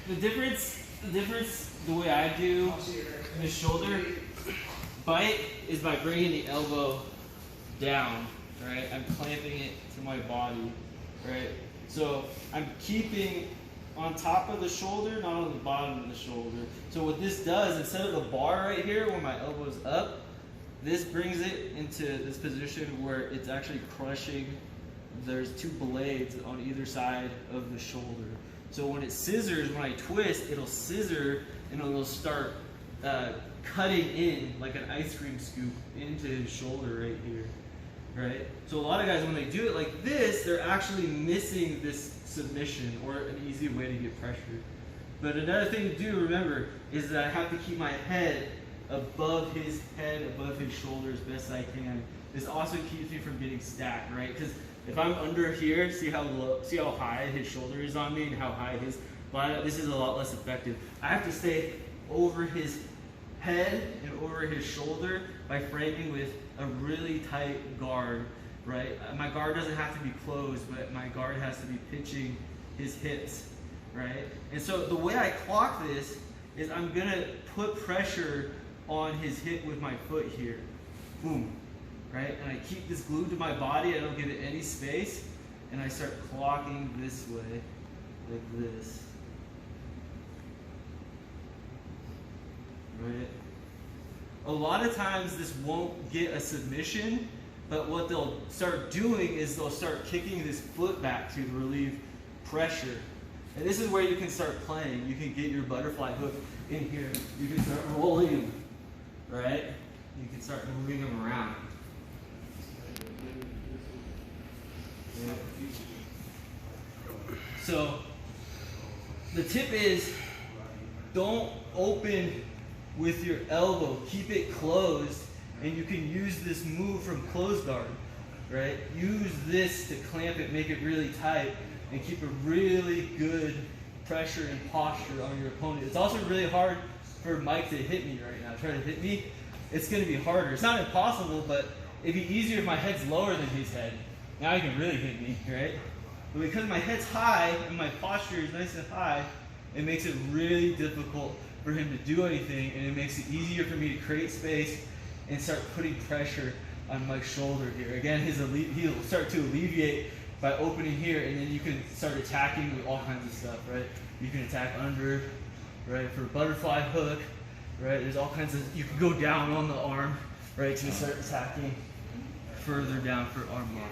The difference, the way I do the shoulder bite is by bringing the elbow down, right? I'm clamping it to my body, right? So I'm keeping on top of the shoulder, not on the bottom of the shoulder. So what this does, instead of the bar right here where my elbow's up, this brings it into this position where it's actually crushing. There's two blades on either side of the shoulder. So when it scissors, when I twist, it'll scissor and it'll start cutting in like an ice cream scoop into his shoulder right here, right? So a lot of guys, when they do it like this, they're actually missing this submission or an easy way to get pressure. But another thing to do, remember, is that I have to keep my head above his head, above his shoulder as best I can. This also keeps me from getting stacked, right? Because if I'm under here, see how high his shoulder is on me and how high his body, this is a lot less effective. I have to stay over his head and over his shoulder by framing with a really tight guard, right? My guard doesn't have to be closed, but my guard has to be pitching his hips, right? And so the way I clock this is I'm gonna put pressure on his hip with my foot here, boom, right? And I keep this glued to my body, I don't give it any space, and I start clocking this way, like this. Right? A lot of times this won't get a submission, but what they'll start doing is they'll start kicking this foot back to relieve pressure. And this is where you can start playing. You can get your butterfly hook in here. You can start rolling them, right? You can start moving them around. Yeah. So the tip is don't open with your elbow, keep it closed, and you can use this move from closed guard, right? Use this to clamp it, make it really tight, and keep a really good pressure and posture on your opponent. It's also really hard for Mike to hit me right now. Try to hit me, it's gonna be harder. It's not impossible, but it'd be easier if my head's lower than his head. Now he can really hit me, right? But because my head's high and my posture is nice and high, it makes it really difficult for him to do anything, and it makes it easier for me to create space and start putting pressure on Mike's shoulder here. Again, he'll start to alleviate by opening here, and then you can start attacking with all kinds of stuff, right? You can attack under, right, for butterfly hook, right? There's all kinds of, you can go down on the arm, right, to start attacking further down for arm lock.